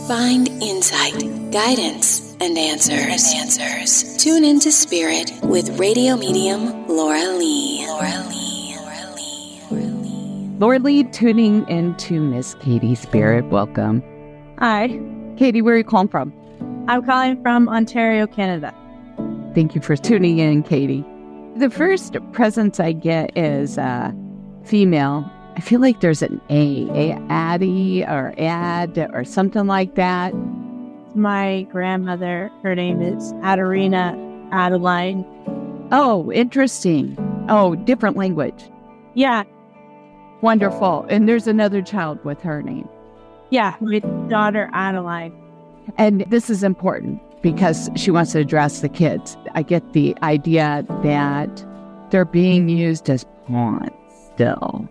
Find insight, guidance, and answers. Tune into Spirit with radio medium Laura Lee. Laura Lee, tuning into Miss Katie Spirit. Welcome. Hi. Katie, where are you calling from? I'm calling from Ontario, Canada. Thank you for tuning in, Katie. The first presence I get is female. I feel like there's an Addie or Ad or something like that. My grandmother, her name is Adarina Adeline. Oh, interesting. Oh, different language. Yeah. Wonderful. And there's another child with her name. Yeah, my daughter Adeline. And this is important because she wants to address the kids. I get the idea that they're being used as pawns still.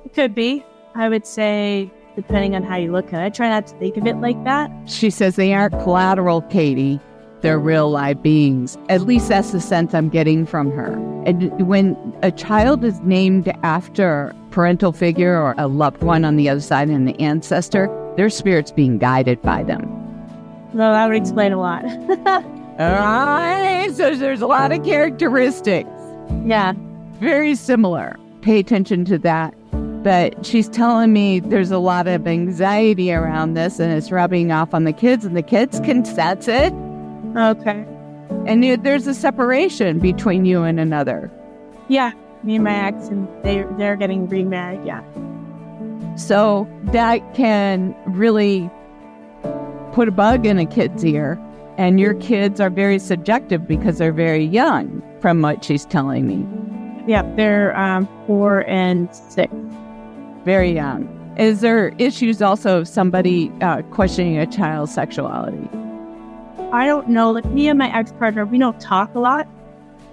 It could be. I would say, depending on how you look at it. I try not to think of it like that. She says they aren't collateral, Katie. They're real live beings. At least that's the sense I'm getting from her. And when a child is named after a parental figure or a loved one on the other side and the ancestor, their spirit's being guided by them. Well, that would explain a lot. All right. So there's a lot of characteristics. Yeah. Very similar. Pay attention to that. But she's telling me there's a lot of anxiety around this and it's rubbing off on the kids and the kids can sense it. Okay. And there's a separation between you and another. Yeah. Me and my ex, and they're getting remarried, yeah. So that can really put a bug in a kid's ear. And your kids are very subjective because they're very young, from what she's telling me. Yeah, they're 4 and 6. Very young. Is there issues also of somebody questioning a child's sexuality? I don't know. Like, me and my ex-partner, we don't talk a lot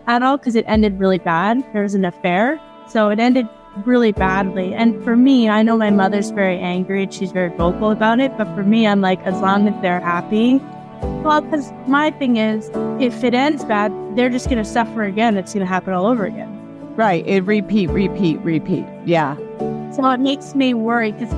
at all because it ended really bad. There was an affair. So it ended really badly. And for me, I know my mother's very angry and she's very vocal about it. But for me, I'm like, as long as they're happy. Well, because my thing is, if it ends bad, they're just going to suffer again. It's going to happen all over again. Right. It repeat. Yeah. So it makes me worry because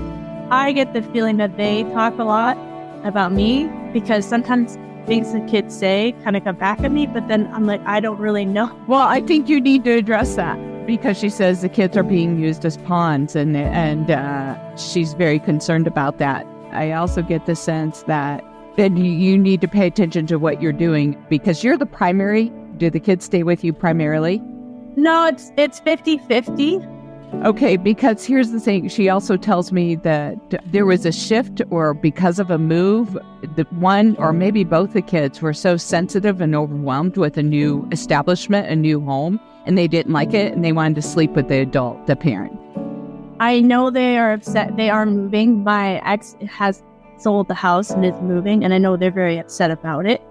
I get the feeling that they talk a lot about me because sometimes things the kids say kind of come back at me, but then I'm like, I don't really know. Well, I think you need to address that because she says the kids are being used as pawns and she's very concerned about that. I also get the sense that you need to pay attention to what you're doing because you're the primary. Do the kids stay with you primarily? No, it's 50-50. Okay, because here's the thing. She also tells me that there was a shift or because of a move, the one or maybe both the kids were so sensitive and overwhelmed with a new establishment, a new home, and they didn't like it and they wanted to sleep with the adult, the parent. I know they are upset. They are moving. My ex has sold the house and is moving, and I know they're very upset about it.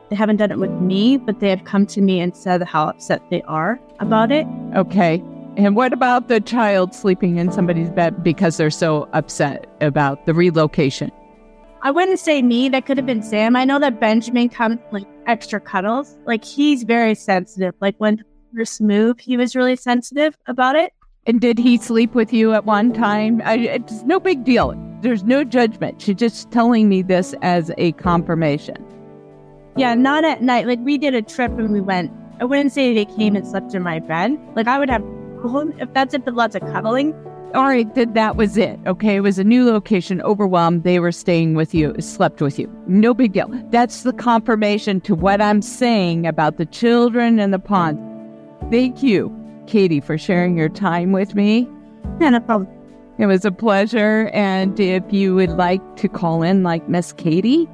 They haven't done it with me, but they have come to me and said how upset they are about it. Okay. And what about the child sleeping in somebody's bed because they're so upset about the relocation? I wouldn't say me. That could have been Sam. I know that Benjamin comes like extra cuddles. Like, he's very sensitive. Like, when he first moved, he was really sensitive about it. And did he sleep with you at one time? It's no big deal. There's no judgment. She's just telling me this as a confirmation. Yeah, not at night. Like, we did a trip and we went. I wouldn't say they came and slept in my bed. Like, I would have, if that's if lots of cuddling. All right, that was it. Okay, it was a new location, overwhelmed. They were staying with you, slept with you. No big deal. That's the confirmation to what I'm saying about the children and the pond. Thank you, Katie, for sharing your time with me. Yeah, no problem. It was a pleasure. And if you would like to call in like Miss Katie,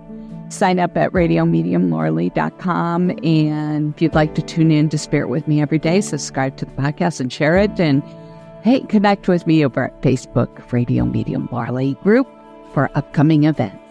sign up at radiomediumlauralee.com. And if you'd like to tune in to Spirit with me every day, subscribe to the podcast and share it. And hey, connect with me over at Facebook, Radio Medium Laura Lee Group, for upcoming events.